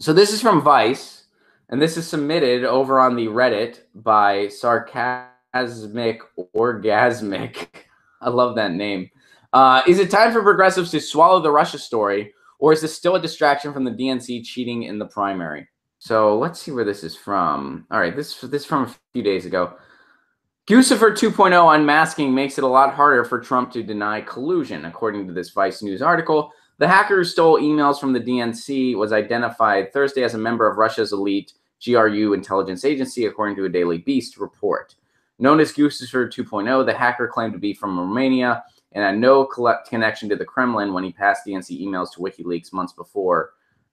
So this is from Vice, and this is submitted over on the Reddit by Sarcasmic Orgasmic. I love that name. Is it time for progressives to swallow the Russia story, or is this still a distraction from the DNC cheating in the primary? So let's see where this is from. All right, this is from a few days ago. Guccifer 2.0 unmasking makes it a lot harder for Trump to deny collusion. According to this Vice News article, the hacker who stole emails from the DNC was identified Thursday as a member of Russia's elite GRU intelligence agency, according to a Daily Beast report. Known as Guccifer 2.0, the hacker claimed to be from Romania and had no connection to the Kremlin when he passed DNC emails to WikiLeaks months before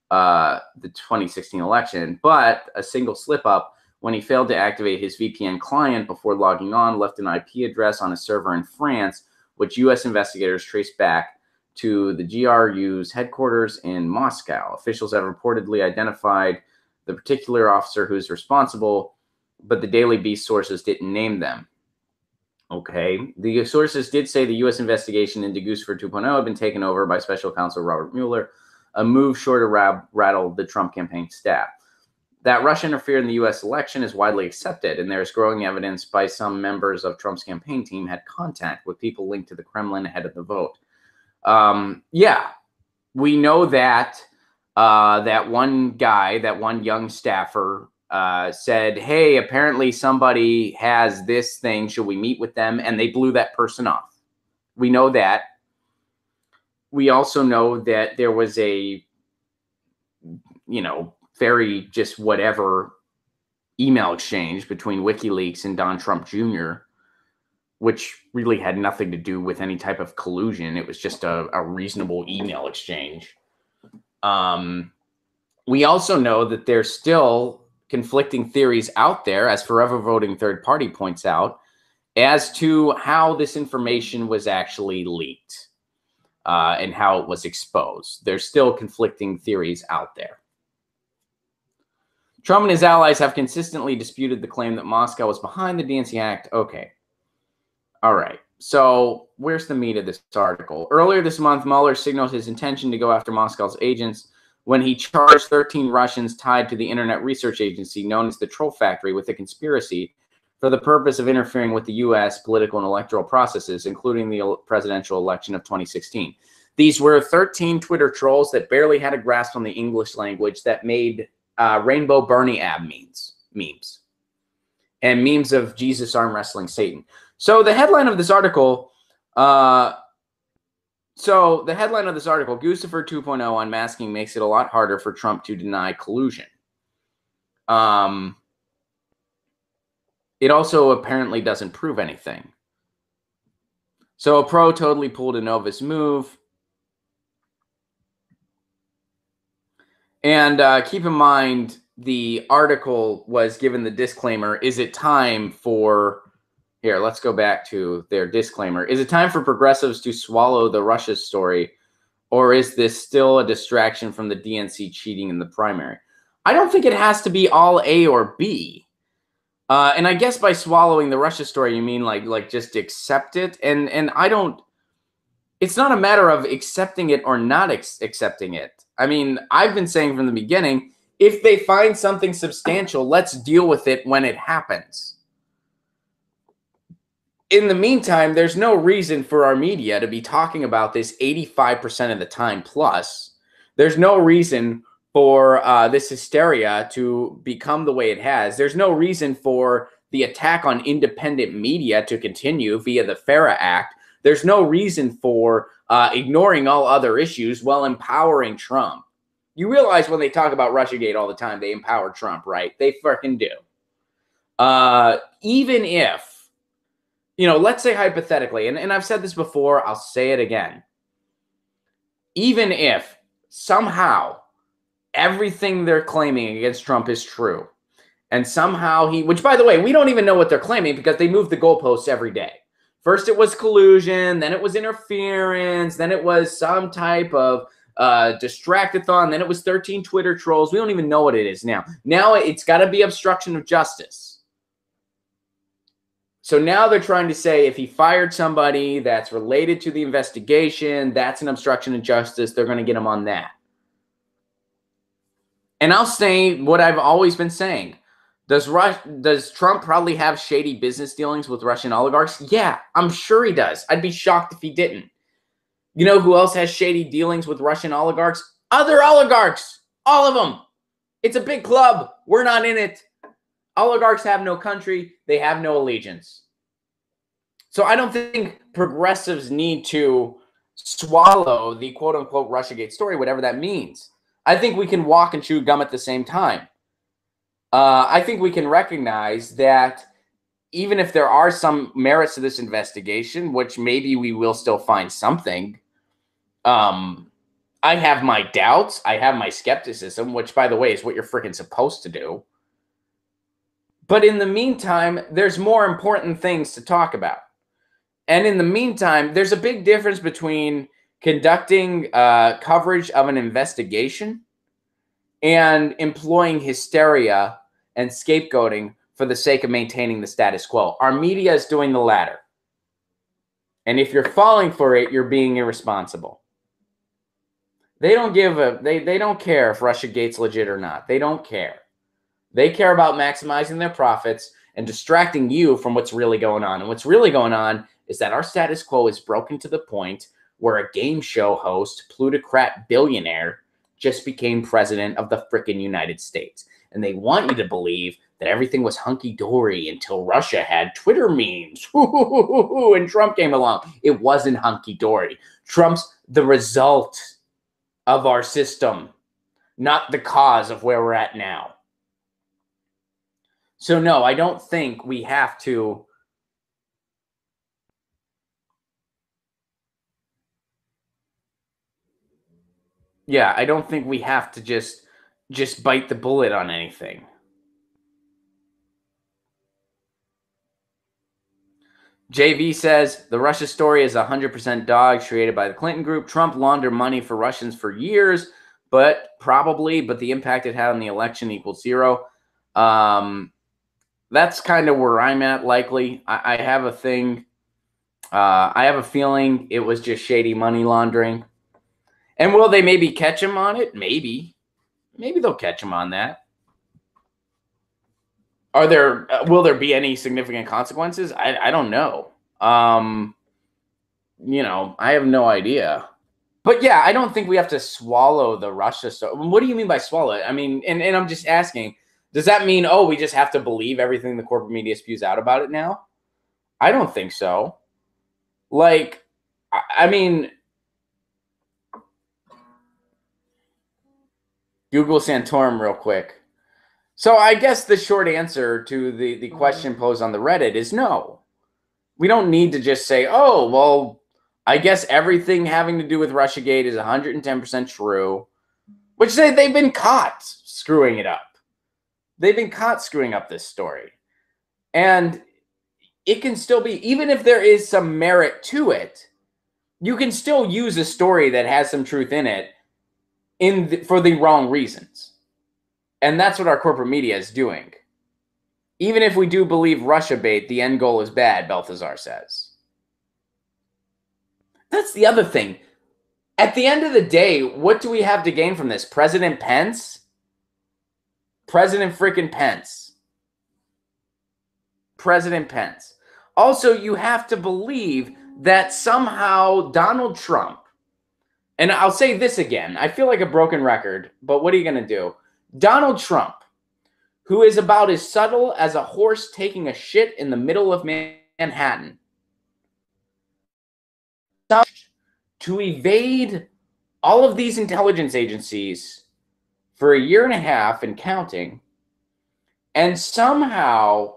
the 2016 election, but a single slip-up when he failed to activate his VPN client before logging on left an IP address on a server in France, which U.S. investigators traced back to the GRU's headquarters in Moscow. Officials have reportedly identified the particular officer who's responsible, but the Daily Beast sources didn't name them. Okay. The sources did say the U.S. investigation into Guccifer 2.0 had been taken over by Special Counsel Robert Mueller, a move sure to rattle the Trump campaign staff. That Russia interfered in the U.S. election is widely accepted, and there is growing evidence by some members of Trump's campaign team had contact with people linked to the Kremlin ahead of the vote. Yeah, we know that that one guy, that one young staffer said, hey, apparently somebody has this thing. Should we meet with them? And they blew that person off. We know that. We also know that there was a, very just whatever email exchange between WikiLeaks and Don Trump Jr., which really had nothing to do with any type of collusion. It was just a reasonable email exchange. We also know that there's still conflicting theories out there, as Forever Voting Third Party points out, as to how this information was actually leaked and how it was exposed. There's still conflicting theories out there. Trump and his allies have consistently disputed the claim that Moscow was behind the DNC Act. Okay. All right. So where's the meat of this article? Earlier this month, Mueller signaled his intention to go after Moscow's agents when he charged 13 Russians tied to the Internet Research Agency known as the Troll Factory with a conspiracy for the purpose of interfering with the U.S. political and electoral processes, including the presidential election of 2016. These were 13 Twitter trolls that barely had a grasp on the English language that made Rainbow Bernie ab memes and memes of Jesus arm wrestling Satan. So the headline of this article, Guccifer 2.0 unmasking makes it a lot harder for Trump to deny collusion. It also apparently doesn't prove anything. So a pro totally pulled a Novus move. And keep in mind, the article was given the disclaimer, is it time for, here, let's go back to their disclaimer. Is it time for progressives to swallow the Russia story, or is this still a distraction from the DNC cheating in the primary? I don't think it has to be all A or B. And I guess by swallowing the Russia story, you mean like just accept it. And I don't, it's not a matter of accepting it or not accepting it. I mean, I've been saying from the beginning, if they find something substantial, let's deal with it when it happens. In the meantime, there's no reason for our media to be talking about this 85% of the time plus. There's no reason for this hysteria to become the way it has. There's no reason for the attack on independent media to continue via the FARA Act. There's no reason for ignoring all other issues while empowering Trump. You realize when they talk about RussiaGate all the time, they empower Trump, right? They freaking do. Even if, let's say hypothetically, and I've said this before, I'll say it again. Even if somehow everything they're claiming against Trump is true, and somehow which by the way, we don't even know what they're claiming because they move the goalposts every day. First it was collusion, then it was interference, then it was some type of distractathon, then it was 13 Twitter trolls. We don't even know what it is now. Now it's got to be obstruction of justice. So now they're trying to say if he fired somebody that's related to the investigation, that's an obstruction of justice. They're going to get him on that. And I'll say what I've always been saying. Does Trump probably have shady business dealings with Russian oligarchs? Yeah, I'm sure he does. I'd be shocked if he didn't. You know who else has shady dealings with Russian oligarchs? Other oligarchs. All of them. It's a big club. We're not in it. Oligarchs have no country. They have no allegiance. So I don't think progressives need to swallow the quote-unquote RussiaGate story, whatever that means. I think we can walk and chew gum at the same time. I think we can recognize that even if there are some merits to this investigation, which maybe we will still find something, I have my doubts. I have my skepticism, which, by the way, is what you're freaking supposed to do. But in the meantime, there's more important things to talk about. And in the meantime, there's a big difference between conducting coverage of an investigation and employing hysteria and scapegoating for the sake of maintaining the status quo. Our media is doing the latter. And if you're falling for it, you're being irresponsible. They don't they don't care if RussiaGate's legit or not. They don't care. They care about maximizing their profits and distracting you from what's really going on. And what's really going on is that our status quo is broken to the point where a game show host, plutocrat billionaire, just became president of the frickin' United States. And they want you to believe that everything was hunky-dory until Russia had Twitter memes. And Trump came along. It wasn't hunky-dory. Trump's the result of our system, not the cause of where we're at now. So no, I don't think we have to I don't think we have to just bite the bullet on anything. JV says, the Russia story is 100% dog created by the Clinton group. Trump laundered money for Russians for years, but the impact it had on the election equals zero. That's kind of where I'm at, likely. I have a thing. I have a feeling it was just shady money laundering. And will they maybe catch him on it? Maybe. Maybe they'll catch him on that. Will there be any significant consequences? I don't know. I have no idea. But yeah, I don't think we have to swallow the Russia story. What do you mean by swallow it? I mean, and I'm just asking, does that mean, we just have to believe everything the corporate media spews out about it now? I don't think so. Like, I mean, Google Santorum real quick. So I guess the short answer to the question posed on the Reddit is no. We don't need to just say, I guess everything having to do with RussiaGate is 110% true, which they've been caught screwing it up. They've been caught screwing up this story. And it can still be, even if there is some merit to it, you can still use a story that has some truth in it for the wrong reasons. And that's what our corporate media is doing. Even if we do believe Russia bait, the end goal is bad, Balthazar says. That's the other thing. At the end of the day, what do we have to gain from this? President Pence? President freaking Pence. President Pence. Also, you have to believe that somehow Donald Trump, and I'll say this again, I feel like a broken record, but what are you going to do? Donald Trump, who is about as subtle as a horse taking a shit in the middle of Manhattan, to evade all of these intelligence agencies for a year and a half and counting, and somehow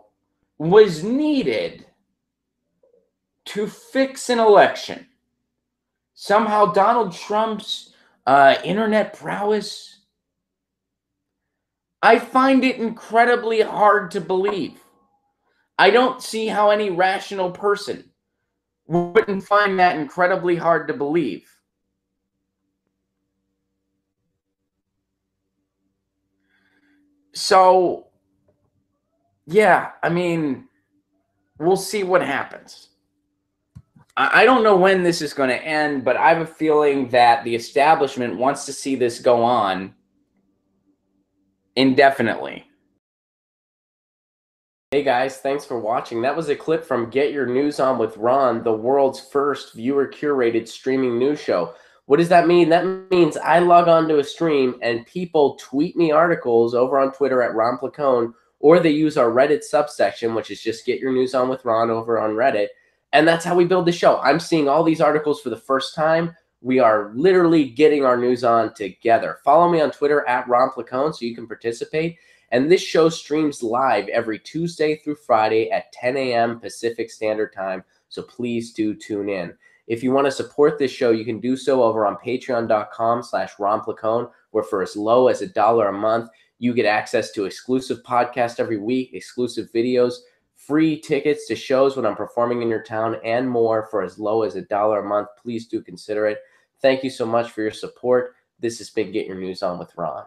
was needed to fix an election. Somehow Donald Trump's internet prowess, I find it incredibly hard to believe. I don't see how any rational person wouldn't find that incredibly hard to believe. So, yeah, I mean, we'll see what happens. I don't know when this is going to end, but I have a feeling that the establishment wants to see this go on indefinitely. Hey guys, thanks for watching. That was a clip from Get Your News On with Ron, the world's first viewer-curated streaming news show. What does that mean? That means I log on to a stream and people tweet me articles over on Twitter at Ron Placone, or they use our Reddit subsection, which is just Get Your News On with Ron over on Reddit. And that's how we build the show. I'm seeing all these articles for the first time. We are literally getting our news on together. Follow me on Twitter at Ron Placone so you can participate. And this show streams live every Tuesday through Friday at 10 a.m. Pacific Standard Time. So please do tune in. If you want to support this show, you can do so over on patreon.com/Ron Placone, where for as low as $1 a month, you get access to exclusive podcasts every week, exclusive videos, free tickets to shows when I'm performing in your town, and more for as low as $1 a month. Please do consider it. Thank you so much for your support. This has been Get Your News On with Ron.